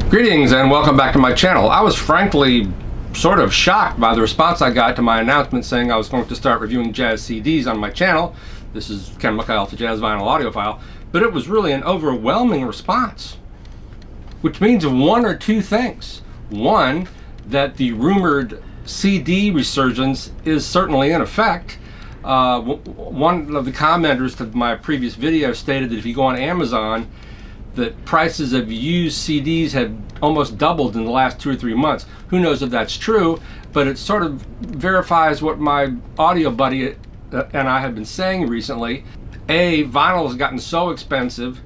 Greetings and welcome back to my channel. I was frankly sort of shocked by the response I got to my announcement saying I was going to start reviewing jazz CDs on my channel. This is Ken McKyle, the Jazz Vinyl Audiophile, but it was really an overwhelming response, which means one or two things. One, that the rumored CD resurgence is certainly in effect. One of the commenters to my previous video stated that if you go on Amazon, that prices of used CDs have almost doubled in the last 2 or 3 months. Who knows if that's true, but it sort of verifies what my audio buddy and I have been saying recently. A, vinyl has gotten so expensive.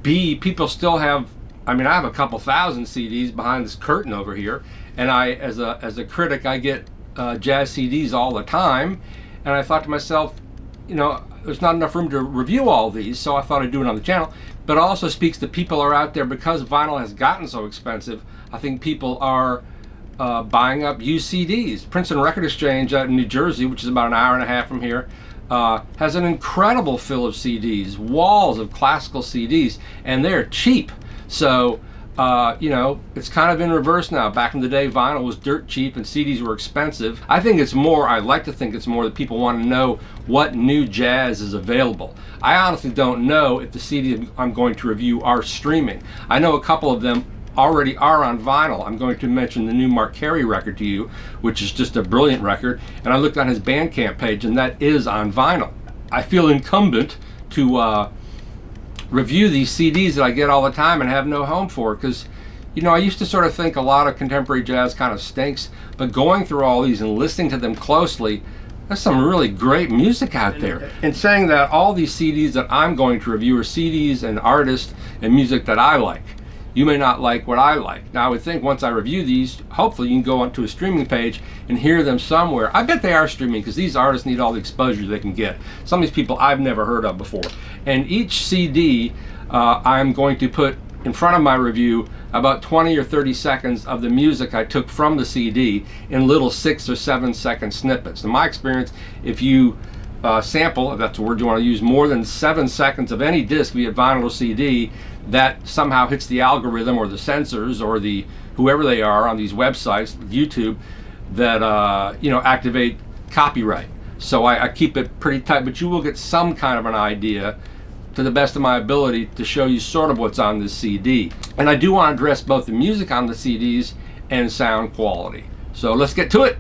B, people still have, I have a couple thousand CDs behind this curtain over here, and I, as a critic, I get jazz CDs all the time, and I thought to myself, you know, there's not enough room to review all these, so I thought I'd do it on the channel. But it also speaks to people are out there, because vinyl has gotten so expensive, I think people are buying up used CDs. Princeton Record Exchange out in New Jersey, which is about an hour and a half from here, has an incredible fill of CDs, walls of classical CDs, and they're cheap. So, you know, it's kind of in reverse now. Back in the day, vinyl was dirt cheap and CDs were expensive. I think it's more, I like to think it's more that people want to know what new jazz is available. I honestly don't know if the CDs I'm going to review are streaming. I know a couple of them already are on vinyl. I'm going to mention the new Marc Cary record to you, which is just a brilliant record, and I looked on his Bandcamp page and that is on vinyl. I feel incumbent to review these CDs that I get all the time and have no home for, because, you know, I used to sort of think a lot of contemporary jazz kind of stinks, but going through all these and listening to them closely, there's some really great music out there. And saying that, all these CDs that I'm going to review are CDs and artists and music that I like. You may not like what I like. Now, I would think once I review these, hopefully you can go onto a streaming page and hear them somewhere. I bet they are streaming, because these artists need all the exposure they can get. Some of these people I've never heard of before. And each CD, I'm going to put in front of my review about 20 or 30 seconds of the music I took from the CD in little 6 or 7 second snippets. In my experience, if you sample, if that's the word you want to use, more than 7 seconds of any disc, be it vinyl or CD, that somehow hits the algorithm or the censors or the whoever they are on these websites, YouTube, that you know, activate copyright. So I keep it pretty tight, but you will get some kind of an idea, to the best of my ability, to show you sort of what's on this CD. And I do want to address both the music on the CDs and sound quality. So let's get to it.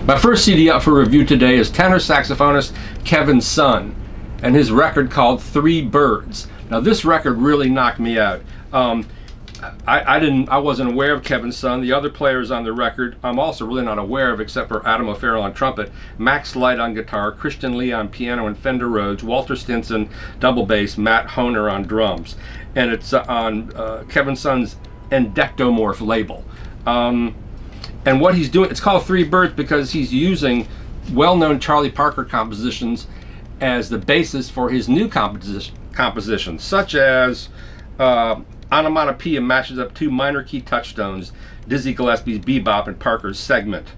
My first CD up for review today is tenor saxophonist Kevin's son, and his record called Three Birds. Now this record really knocked me out. I wasn't aware of Kevin's son. The other players on the record I'm also really not aware of, except for Adam O'Farrell on trumpet, Max Light on guitar, Christian Lee on piano and Fender Rhodes, Walter Stinson double bass, Matt Honer on drums, and it's on Kevin's son's Endectomorph label. And what he's doing, it's called Three Birds because he's using well-known Charlie Parker compositions as the basis for his new compositions, such as Onomatopoeia matches up two minor key touchstones, Dizzy Gillespie's Bebop and Parker's Segment.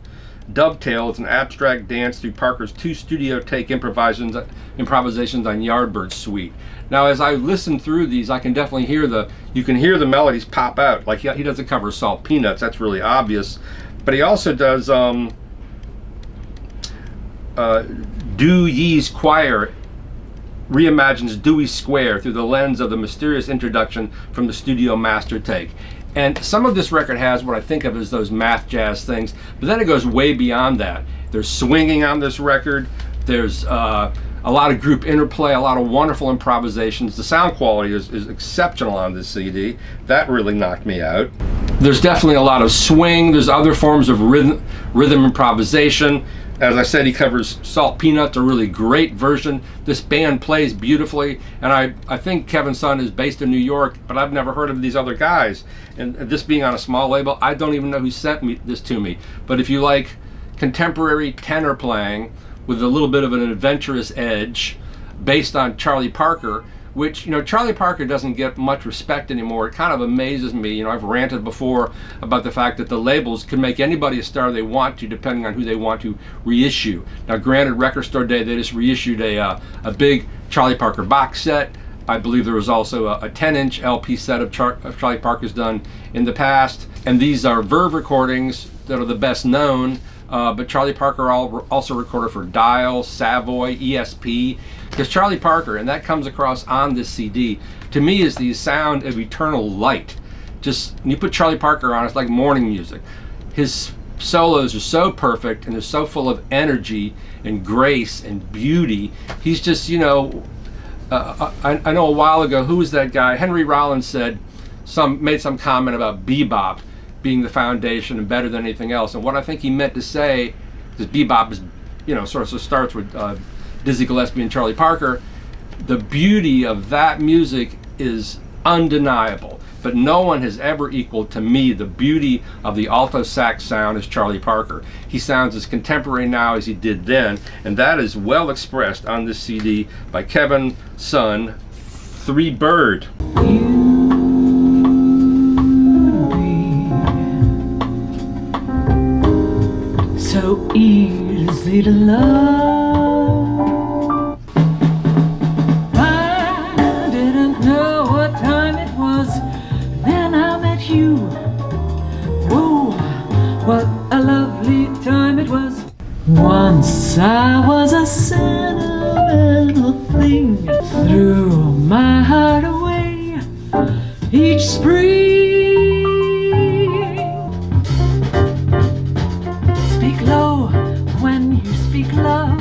Dovetail is an abstract dance through Parker's two studio take improvisations on Yardbird Suite. Now, as I listen through these, I can definitely hear you can hear the melodies pop out. Like he doesn't cover Salt Peanuts, that's really obvious. But he also does Do Ye's Choir reimagines Dewey Square through the lens of the mysterious introduction from the studio master take. And some of this record has what I think of as those math jazz things, but then it goes way beyond that. There's swinging on this record. There's a lot of group interplay, a lot of wonderful improvisations. The sound quality is exceptional on this CD. That really knocked me out. There's definitely a lot of swing. There's other forms of rhythm improvisation. As I said, he covers Salt Peanuts, a really great version. This band plays beautifully, and I think Kevin Sun is based in New York, but I've never heard of these other guys. And this being on a small label, I don't even know who sent this to me. But if you like contemporary tenor playing with a little bit of an adventurous edge based on Charlie Parker, which, Charlie Parker doesn't get much respect anymore. It kind of amazes me. I've ranted before about the fact that the labels can make anybody a star they want to, depending on who they want to reissue. Now, granted, Record Store Day, they just reissued a big Charlie Parker box set. I believe there was also a 10-inch LP set of Charlie Parker's done in the past. And these are Verve recordings that are the best known. But Charlie Parker also recorded for Dial, Savoy, ESP. Because Charlie Parker, and that comes across on this CD, to me is the sound of eternal light. Just, when you put Charlie Parker on, it's like morning music. His solos are so perfect, and they're so full of energy and grace and beauty. He's just, I know a while ago, who was that guy? Henry Rollins made some comment about bebop being the foundation and better than anything else. And what I think he meant to say, because bebop is, sort of starts with Dizzy Gillespie and Charlie Parker, the beauty of that music is undeniable. But no one has ever equaled, to me, the beauty of the alto sax sound as Charlie Parker. He sounds as contemporary now as he did then, and that is well expressed on this CD by Kevin Sun, Three Bird. So easy to love. I didn't know what time it was, then I met you. Whoa, what a lovely time it was. Once I was a sentimental thing, threw my heart away each spring. Low when you speak love,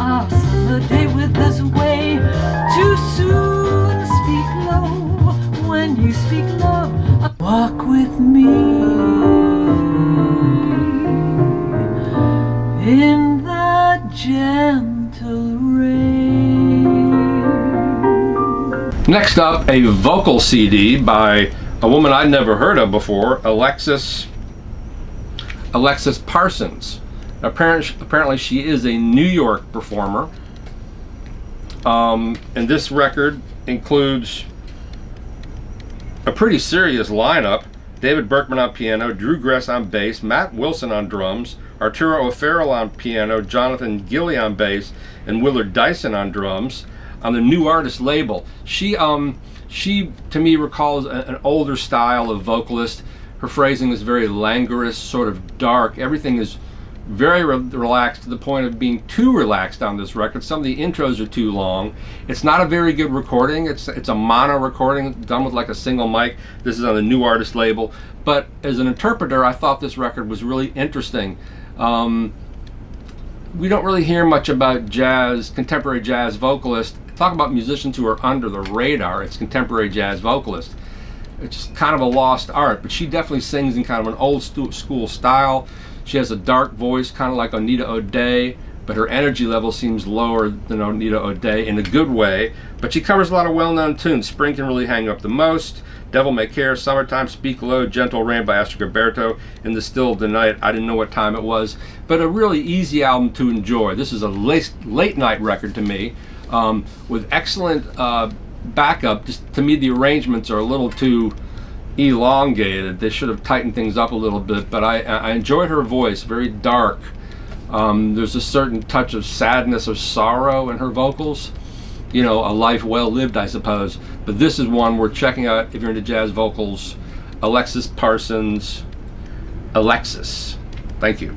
our summer day with us away. Too soon, speak low when you speak love. Walk with me in the gentle rain. Next up, a vocal CD by a woman I'd never heard of before, Alexis Parsons. Apparently she is a New York performer. And this record includes a pretty serious lineup. David Berkman on piano, Drew Gress on bass, Matt Wilson on drums, Arturo O'Farrell on piano, Jonathan Gilly on bass, and Willard Dyson on drums on the New Artist label. She to me recalls an older style of vocalist. Her phrasing is very languorous, sort of dark. Everything is very relaxed, to the point of being too relaxed on this record. Some of the intros are too long. It's not a very good recording. It's a mono recording done with like a single mic. This is on the New Artist label. But as an interpreter, I thought this record was really interesting. We don't really hear much about contemporary jazz vocalists. Talk about musicians who are under the radar. It's contemporary jazz vocalists. It's kind of a lost art, but she definitely sings in kind of an old school style. She has a dark voice, kind of like Anita O'Day, but her energy level seems lower than Anita O'Day in a good way. But she covers a lot of well-known tunes. Spring Can Really Hang Up the Most, Devil May Care, Summertime, Speak Low, Gentle Rain by Astrid Gilberto, In the Still of the Night, I Didn't Know What Time It Was. But a really easy album to enjoy. This is a late night record to me. with excellent backup. Just to me, the arrangements are a little too elongated. They should have tightened things up a little bit, but I enjoyed her voice, very dark. There's a certain touch of sadness or sorrow in her vocals. You know, a life well lived, I suppose. But this is one worth checking out if you're into jazz vocals. Alexis Parsons, Alexis. Thank you.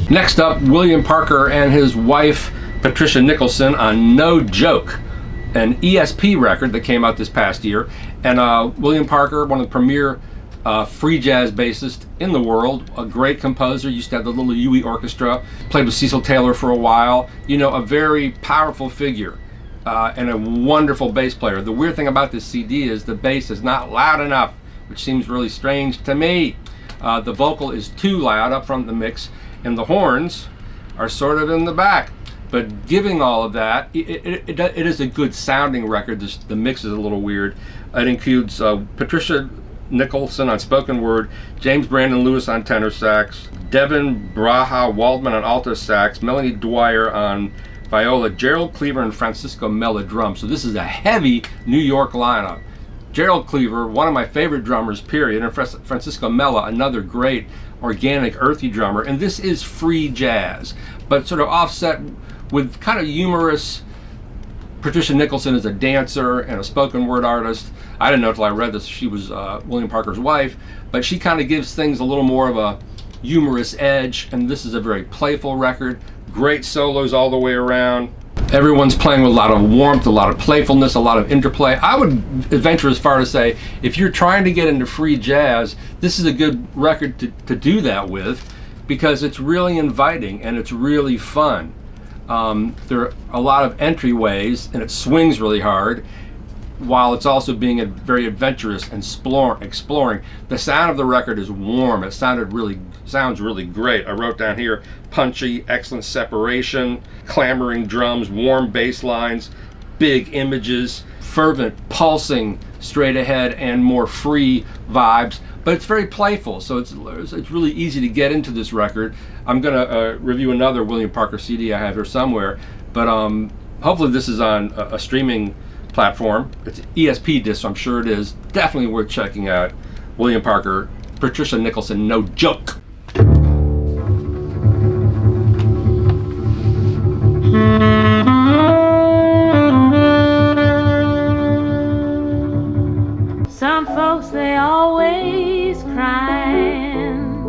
Next up, William Parker and his wife, Patricia Nicholson, on No Joke, an ESP record that came out this past year. And William Parker, one of the premier free jazz bassists in the world, a great composer, used to have the Little Huey Orchestra, played with Cecil Taylor for a while. You know, a very powerful figure and a wonderful bass player. The weird thing about this CD is the bass is not loud enough, which seems really strange to me. The vocal is too loud up front in the mix, and the horns are sort of in the back. But giving all of that, it is a good sounding record. The mix is a little weird. It includes Patricia Nicholson on spoken word, James Brandon Lewis on tenor sax, Devin Braha Waldman on alto sax, Melanie Dwyer on viola, Gerald Cleaver and Francisco Mella drums. So this is a heavy New York lineup. Gerald Cleaver, one of my favorite drummers, period, and Francisco Mella, another great organic, earthy drummer. And this is free jazz, but sort of offset with kind of humorous. Patricia Nicholson is a dancer and a spoken word artist. I didn't know until I read this she was William Parker's wife, but she kind of gives things a little more of a humorous edge, and this is a very playful record. Great solos all the way around. Everyone's playing with a lot of warmth, a lot of playfulness, a lot of interplay. I would venture as far to say, if you're trying to get into free jazz, this is a good record to do that with, because it's really inviting and it's really fun. There are a lot of entryways, and it swings really hard, while it's also being very adventurous and exploring. The sound of the record is warm. It sounds really great. I wrote down here, punchy, excellent separation, clamoring drums, warm bass lines, big images, fervent, pulsing, straight ahead and more free vibes. But it's very playful, so it's really easy to get into this record. I'm gonna review another William Parker CD I have here somewhere, but hopefully this is on a streaming platform. It's ESP disc, so I'm sure it is. Definitely worth checking out. William Parker, Patricia Nicholson, No Joke. Some folks, they always crying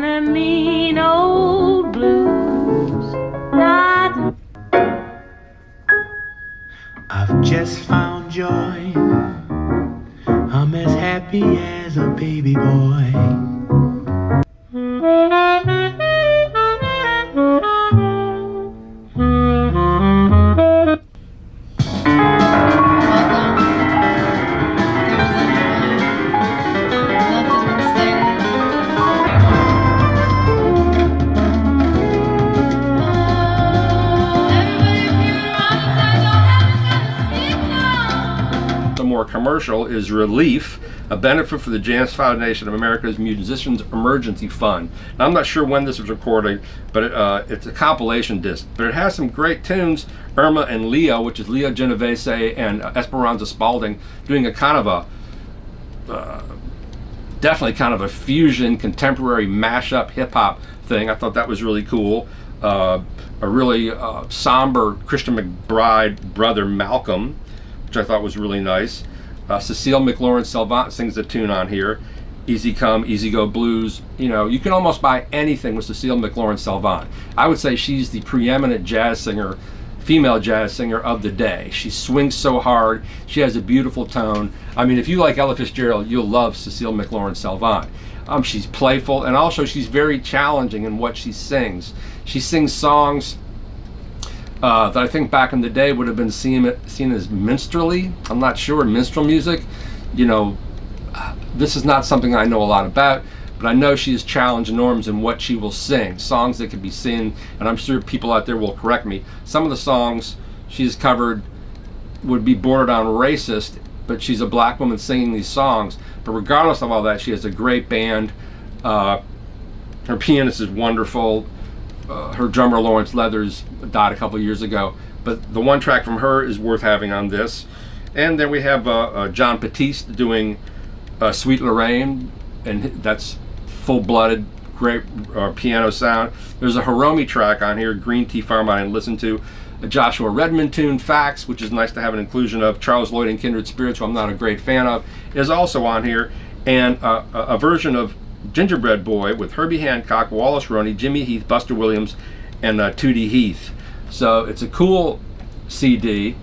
their mean old blues. Not I've just found joy. I'm as happy as a baby boy. Commercial is Relief, a benefit for the Jazz Foundation of America's Musicians Emergency Fund. Now, I'm not sure when this was recorded, but it's a compilation disc. But it has some great tunes. Irma and Leo, which is Leo Genovese and Esperanza Spalding, doing a kind of a definitely kind of a fusion, contemporary mashup hip hop thing. I thought that was really cool. a really somber Christian McBride brother Malcolm, which I thought was really nice. Cecile McLaurin-Salvant sings a tune on here, Easy Come, Easy Go Blues. You know, you can almost buy anything with Cecile McLaurin-Salvant. I would say she's the preeminent jazz singer, female jazz singer of the day. She swings so hard. She has a beautiful tone. I mean, if you like Ella Fitzgerald, you'll love Cecile McLaurin-Salvant. She's playful, and also she's very challenging in what she sings. She sings songs that I think back in the day would have been seen as minstrelly. I'm not sure, minstrel music. You know, this is not something I know a lot about, but I know she has challenged norms in what she will sing. Songs that can be seen, and I'm sure people out there will correct me. Some of the songs she's covered would be bordered on racist, but she's a black woman singing these songs. But regardless of all that, she has a great band. Her pianist is wonderful. Her drummer Lawrence Leathers died a couple years ago, but the one track from her is worth having on this. And then we have John Batiste doing Sweet Lorraine, and that's full-blooded, great piano sound. There's a Hiromi track on here, Green Tea Farm, I didn't listen to. A Joshua Redmond tune, Facts, which is nice to have an inclusion of. Charles Lloyd and Kindred Spirits, who I'm not a great fan of, is also on here. And a version of Gingerbread Boy with Herbie Hancock, Wallace Roney, Jimmy Heath, Buster Williams, and Tootie Heath. So it's a cool CD.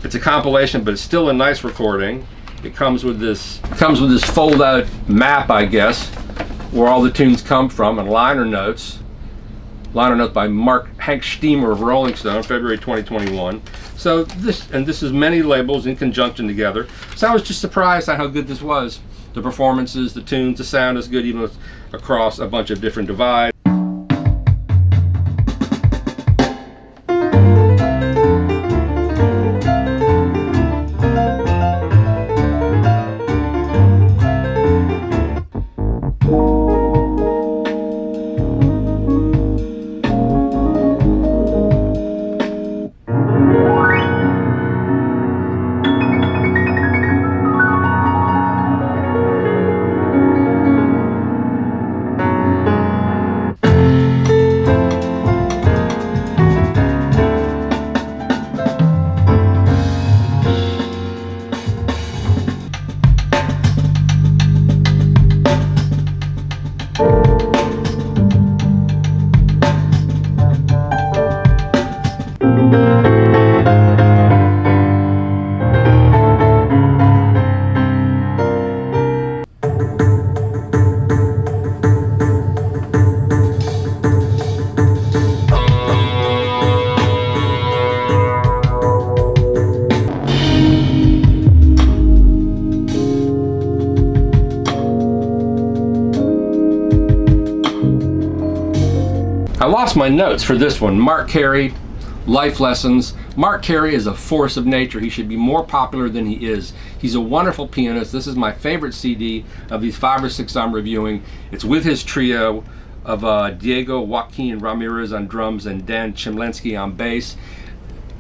It's a compilation, but it's still a nice recording. It comes with this fold-out map, I guess, where all the tunes come from, and liner notes. Liner notes by Hank Steamer of Rolling Stone, February 2021. So this is many labels in conjunction together. So I was just surprised at how good this was. The performances, the tunes, the sound is good even across a bunch of different divides. I lost my notes for this one. Marc Cary, Life Lessons. Marc Cary is a force of nature. He should be more popular than he is. He's a wonderful pianist. This is my favorite CD of these 5 or 6 I'm reviewing. It's with his trio of Diego Joaquin Ramirez on drums and Dan Chemlinsky on bass.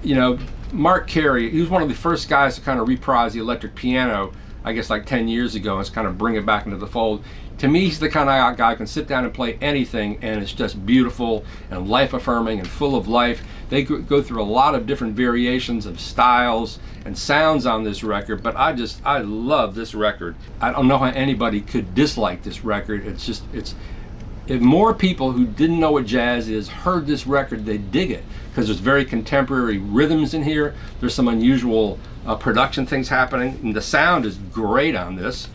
You know, Marc Cary, he was one of the first guys to kind of reprise the electric piano, I guess like 10 years ago, and kind of bring it back into the fold. To me, he's the kind of guy who can sit down and play anything, and it's just beautiful and life-affirming and full of life. They go through a lot of different variations of styles and sounds on this record, but I love this record. I don't know how anybody could dislike this record. If more people who didn't know what jazz is heard this record, they dig it, because there's very contemporary rhythms in here. There's some unusual production things happening, and the sound is great on this.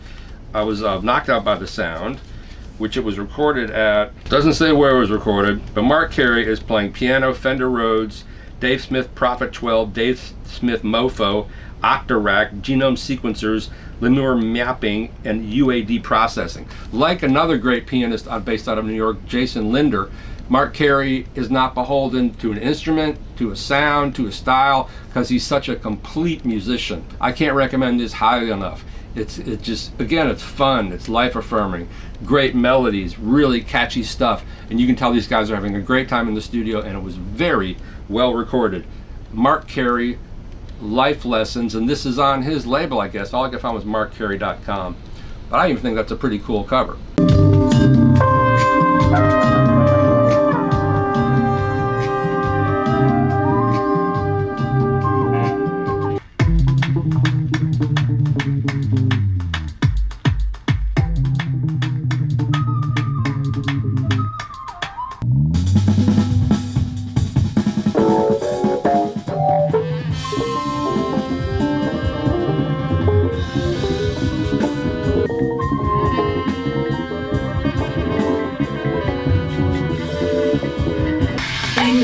I was knocked out by the sound, which it was recorded at, doesn't say where it was recorded, but Marc Cary is playing piano, Fender Rhodes, Dave Smith Prophet 12, Dave Smith Mofo, Octarack, genome sequencers, Lemur mapping, and UAD processing. Like another great pianist based out of New York, Jason Linder, Marc Cary is not beholden to an instrument, to a sound, to a style, because he's such a complete musician. I can't recommend this highly enough. It's just, again, it's fun, it's life-affirming, great melodies, really catchy stuff, and you can tell these guys are having a great time in the studio, and it was very well recorded. Marc Cary, Life Lessons, and this is on his label, I guess. All I could find was markcary.com, but I even think that's a pretty cool cover.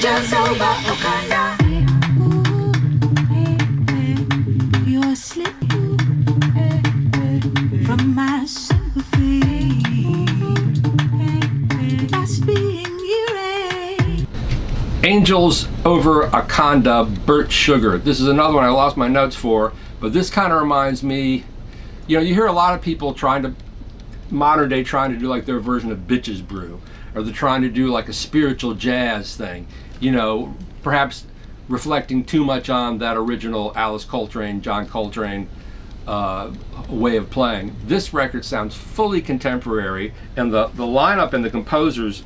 Angels over Oakanda. You're slipping from my sympathy. Fast being erased. Angels over Oakanda, Burt Sugar. This is another one I lost my notes for, but this kind of reminds me, you know, you hear a lot of people modern day trying to do like their version of Bitches Brew, or they're trying to do like a spiritual jazz thing, you know, perhaps reflecting too much on that original Alice Coltrane, John Coltrane way of playing. This record sounds fully contemporary, and the lineup and the composers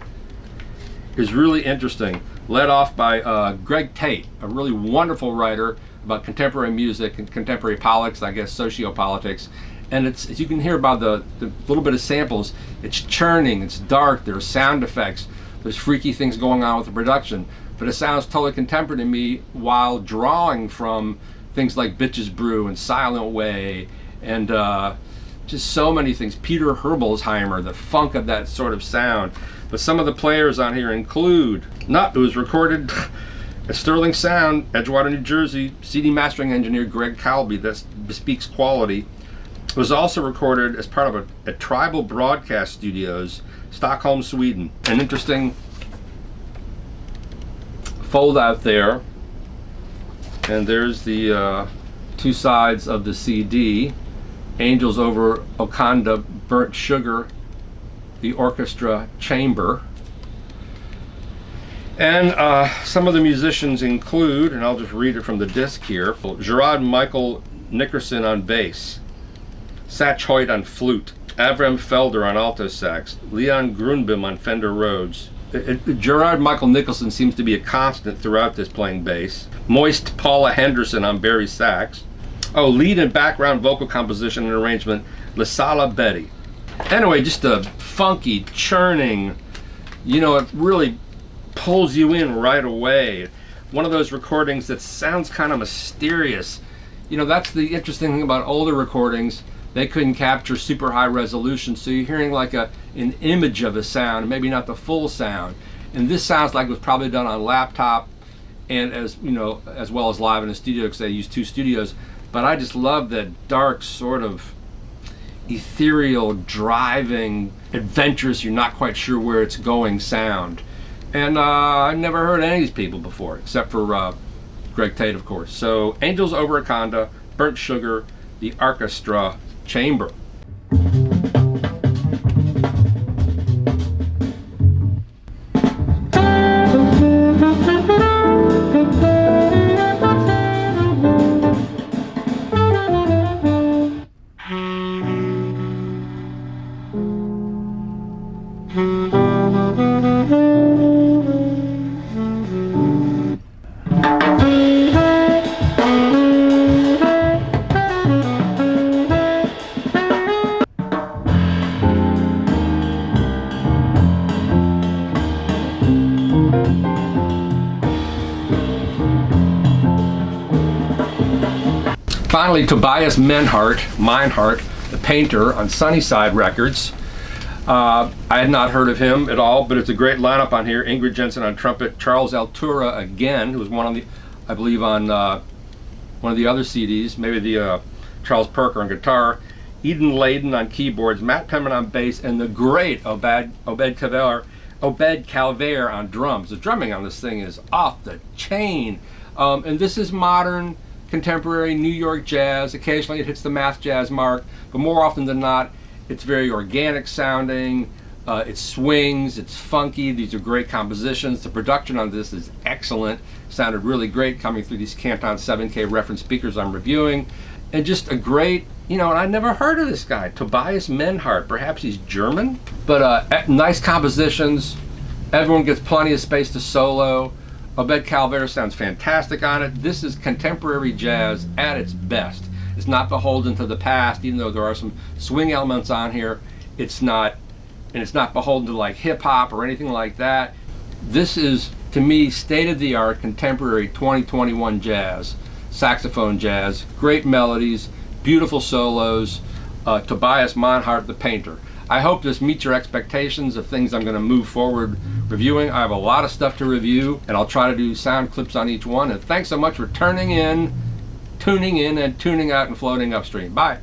is really interesting. Led off by Greg Tate, a really wonderful writer about contemporary music and contemporary politics, I guess sociopolitics. And it's, as you can hear by the little bit of samples, it's churning, it's dark, there's sound effects, there's freaky things going on with the production, but it sounds totally contemporary to me while drawing from things like Bitches Brew and Silent Way and just so many things. Peter Herbolzheimer, the funk of that sort of sound. But some of the players on here include, it was recorded at Sterling Sound, Edgewater, New Jersey, CD mastering engineer Greg Calby, that bespeaks quality. It was also recorded as part of a Tribal Broadcast Studios, Stockholm, Sweden. An interesting fold out there. And there's the two sides of the CD. Angels over Oakanda, Burnt Sugar, the orchestra chamber. And some of the musicians include, and I'll just read it from the disc here, Gerard Michael Nicholson on bass, Satch Hoyt on flute, Avram Felder on alto sax, Leon Grunbaum on Fender Rhodes. Gerard Michael Nicholson seems to be a constant throughout this, playing bass. Moist Paula Henderson on Barry sax. Oh, lead and background vocal composition and arrangement, Lasala Betty. Anyway, just a funky, churning, you know, it really pulls you in right away. One of those recordings that sounds kind of mysterious. You know, that's the interesting thing about older recordings. They couldn't capture super high resolution, so you're hearing like an image of a sound, maybe not the full sound. And this sounds like it was probably done on laptop, and as you know, as well as live in a studio, because they use two studios. But I just love that dark sort of ethereal, driving, adventurous, you're not quite sure where it's going sound. And I've never heard any of these people before, except for Greg Tate, of course. So Angels over Oakanda, Burnt Sugar, the orchestra chamber. Finally, Tobias Meinhart, the painter on Sunnyside Records. I had not heard of him at all, but it's a great lineup on here. Ingrid Jensen on trumpet, Charles Altura again, who was one of the, I believe, on one of the other CDs, maybe the Charles Perker on guitar, Eden Layden on keyboards, Matt Penman on bass, and the great Obed Calvaire on drums. The drumming on this thing is off the chain. And this is modern, contemporary New York jazz. Occasionally it hits the math jazz mark, but more often than not, it's very organic sounding. It swings, it's funky. These are great compositions. The production on this is excellent. Sounded really great coming through these Canton 7K reference speakers I'm reviewing. And just a great, you know, and I never heard of this guy, Tobias Meinhart. Perhaps he's German, but nice compositions. Everyone gets plenty of space to solo. Obed Calvaire sounds fantastic on it. This is contemporary jazz at its best. It's not beholden to the past, even though there are some swing elements on here. It's not, and it's not beholden to like hip hop or anything like that. This is, to me, state-of-the-art contemporary 2021 jazz, saxophone jazz, great melodies, beautiful solos. Tobias Meinhart, the painter. I hope this meets your expectations of things I'm going to move forward reviewing. I have a lot of stuff to review, and I'll try to do sound clips on each one. And thanks so much for tuning in, and tuning out, and floating upstream. Bye.